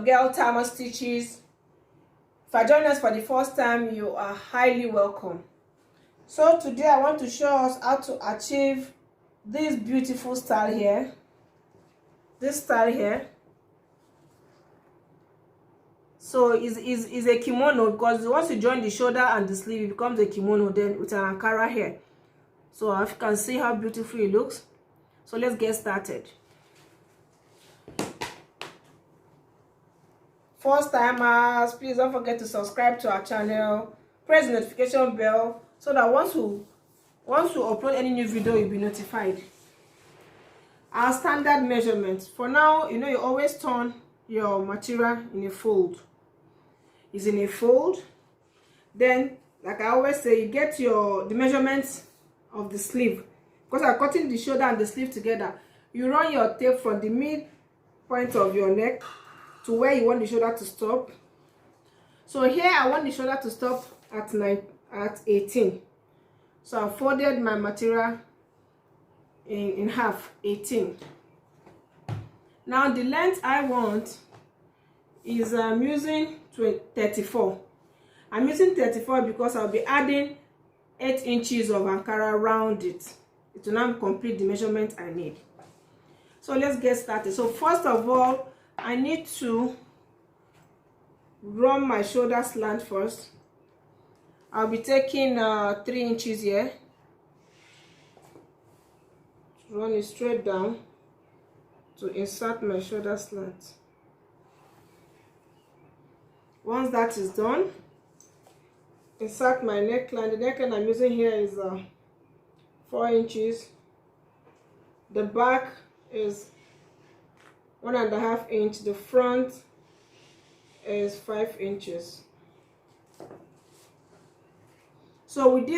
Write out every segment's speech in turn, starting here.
girl Tama Stitches. If you join us for the first time, you are highly welcome. So today I want to show us how to achieve this beautiful style here. This style here. So is a kimono, because once you join the shoulder and the sleeve, it becomes a kimono then with an ankara here. So if you can see how beautiful it looks. So let's get started. First timers, please don't forget to subscribe to our channel, press the notification bell so that once we upload any new video, you'll be notified. Our standard measurements for now, you know, you always turn your material in a fold. It's in a fold. Then, like I always say, you get the measurements of the sleeve, because I'm cutting the shoulder and the sleeve together. You run your tape from the mid point of your neck to where you want the shoulder to stop. So here I want the shoulder to stop at 18. So I folded my material in half, 18. Now the length I want is I'm using 34. I'm using 34 because I'll be adding 8 inches of ankara around it. It will now complete the measurement I need. So let's get started. So first of all, I need to run my shoulder slant first. I'll be taking 3 inches here. Run it straight down to insert my shoulder slant. Once that is done, insert my neckline. The neckline I'm using here is 4 inches. The back is 1.5 inch. The front is 5 inches. So with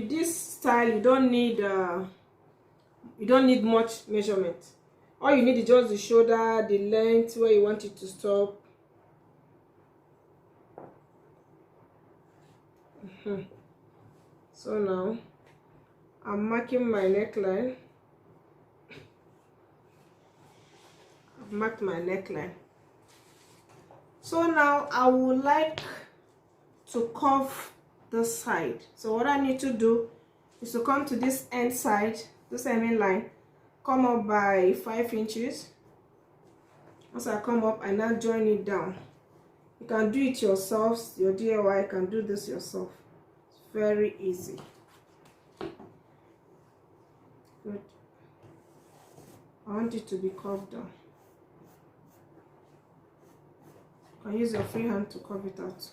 this style, you don't need much measurement. All you need is just the shoulder, the length where you want it to stop. So now I'm marking my neckline. I've marked my neckline. So now I would like to curve this side. So what I need to do is to come to this end side, this hemming line, come up by 5 inches. Once I come up, I now join it down. You can do it yourselves, your DIY, you can do this yourself. It's very easy. Good. I want it to be curved down. You can use your free hand to curve it out.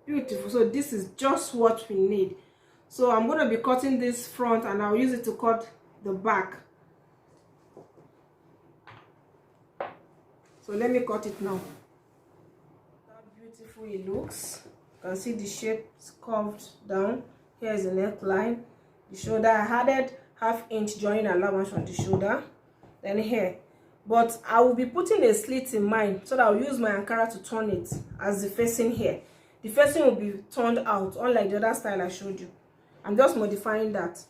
Beautiful. So this is just what we need. So I'm going to be cutting this front and I'll use it to cut the back. So let me cut it now. How beautiful it looks. You can see the shape is curved down. Here is the neckline. The shoulder, I added 1/2 inch joining allowance on the shoulder. Then here. But I will be putting a slit in mine so that I'll use my ankara to turn it as the facing here. The facing will be turned out, unlike the other style I showed you. I'm just modifying that.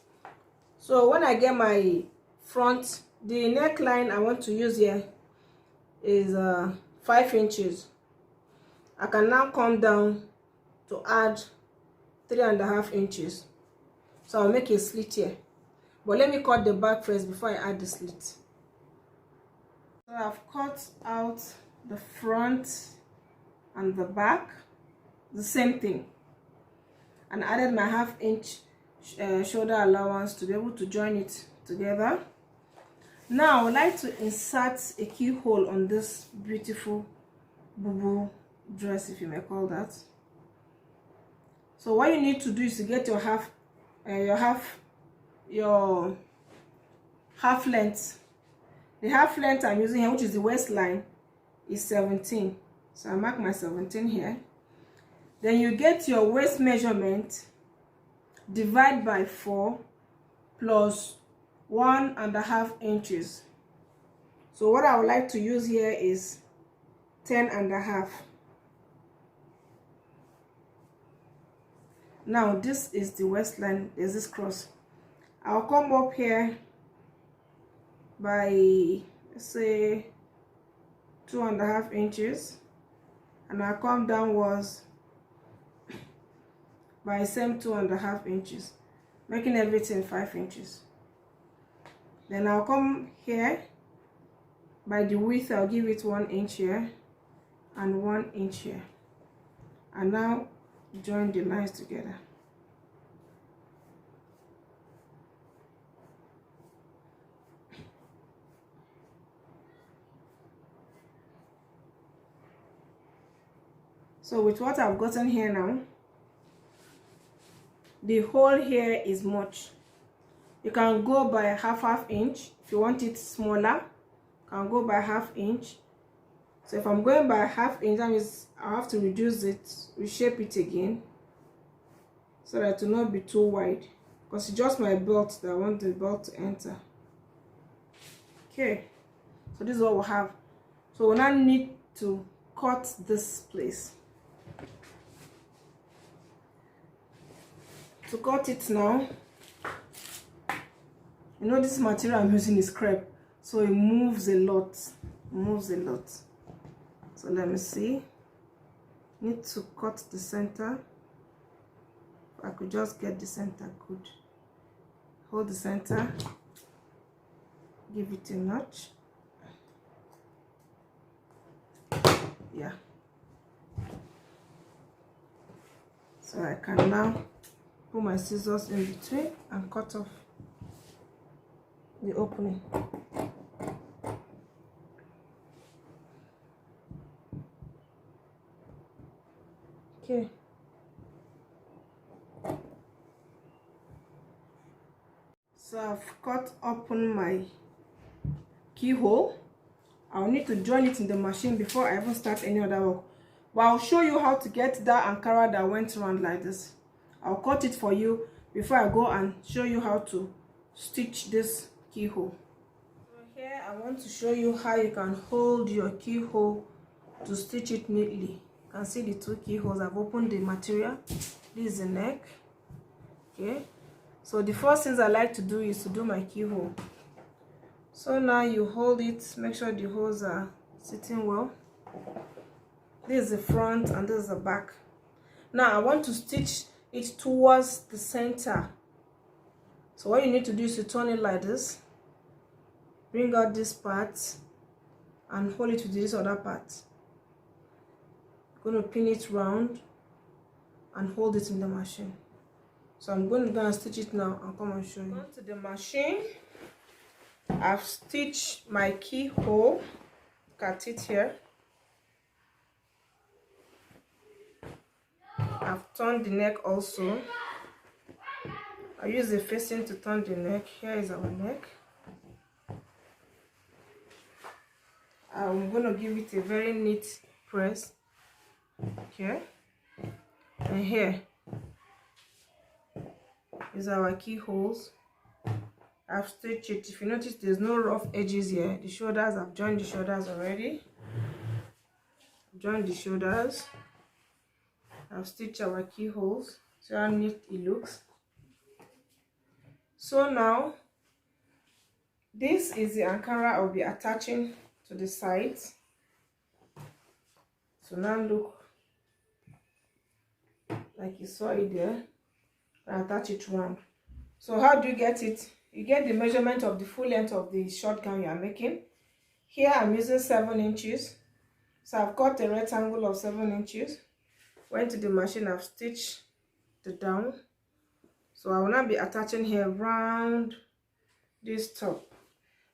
So when I get my front, the neckline I want to use here is 5 inches. I can now come down to add 3.5 inches. So I'll make a slit here. But let me cut the back first before I add the slit. So I've cut out the front and the back, the same thing, and added my 1/2 inch shoulder allowance to be able to join it together. Now I would like to insert a keyhole on this beautiful boo-boo dress, if you may call that. So what you need to do is to get your half length. The half length I'm using here, which is the waistline, is 17. So I mark my 17 here. Then you get your waist measurement, divide by 4 plus 1.5 inches. So what I would like to use here is 10.5. Now this is the waistline. There's this cross. I'll come up here by let's say 2.5 inches, and I'll come downwards by same 2.5 inches, making everything 5 inches. Then I'll come here by the width, I'll give it 1 inch here and 1 inch here, and now join the lines together. So with what I've gotten here now, the hole here is much. You can go by half inch. If you want it smaller, you can go by ½ inch. So if I'm going by ½ inch, that means I have to reduce it, reshape it again, so that it will not be too wide, because it's just my belt that I want the belt to enter. Okay, so this is what we have. So we now need to cut this place. To cut it now, you know this material I'm using is crepe, so it moves a lot. So let me see. Need to cut the center. If I could just get the center good. Hold the center. Give it a notch. Yeah. So I can now put my scissors in between and cut off the opening. Okay. So I've cut open my keyhole. I'll need to join it in the machine before I even start any other work. But I'll show you how to get that Ankara that went around like this. I'll cut it for you before I go and show you how to stitch this keyhole. So here I want to show you how you can hold your keyhole to stitch it neatly. You can see the two keyholes. I've opened the material. This is the neck. Okay, so the first things I like to do is to do my keyhole. So now you hold it, make sure the holes are sitting well. This is the front and this is the back. Now I want to stitch it towards the center. So what you need to do is to turn it like this, bring out this part and hold it with this other part. I'm going to pin it round and hold it in the machine. So I'm going to go and stitch it now and come and show you. Go to the machine. I've stitched my keyhole. Look at it here. I've turned the neck also. I use the facing to turn the neck. Here is our neck. I'm going to give it a very neat press. Okay. And here is our keyholes. I've stitched it. If you notice, there's no rough edges here. The shoulders, I've joined the shoulders already. Joined the shoulders. I've stitched our keyholes. See how neat it looks. So now, this is the Ankara I'll be attaching to the sides. So now look like you saw it there. I attach it round. So how do you get it? You get the measurement of the full length of the short gown you are making. Here I'm using 7 inches. So I've cut a rectangle of 7 inches. Went to the machine, I've stitched the down. So I will now be attaching here round this top.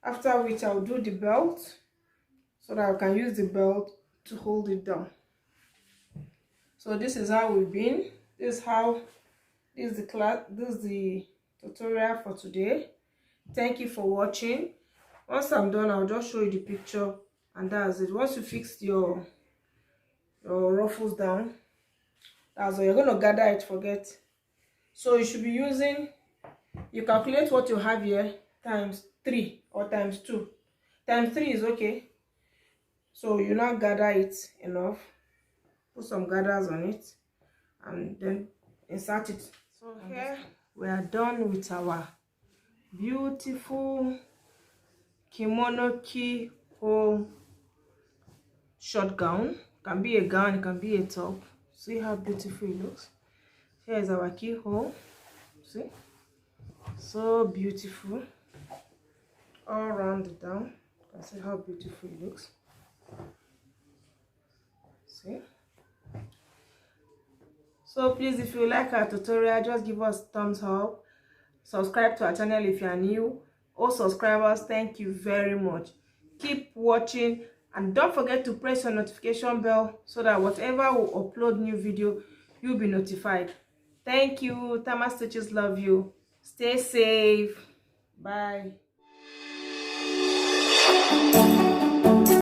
After which I'll do the belt so that I can use the belt to hold it down. So this is how we've been. This is the class. This is the tutorial for today. Thank you for watching. Once I'm done, I'll just show you the picture and that's it. Once you fix your ruffles down, that's all. You're going to gather it, forget. So you should be using, you calculate what you have here times 3 or times 2. Times 3 is okay. So you now gather it enough, put some gathers on it and then insert it. So here we are done with our beautiful kimono keyhole short gown. Can be a gown, it can be a top. See how beautiful it looks. Here is our keyhole. See, so beautiful all rounded down. You can see how beautiful it looks. See, so please, if you like our tutorial, just give us thumbs up. Subscribe to our channel if you are new. All subscribers, thank you very much. Keep watching, and don't forget to press your notification bell so that whatever we upload new video, you'll be notified. Thank you. Tama Stitches love you. Stay safe. Bye.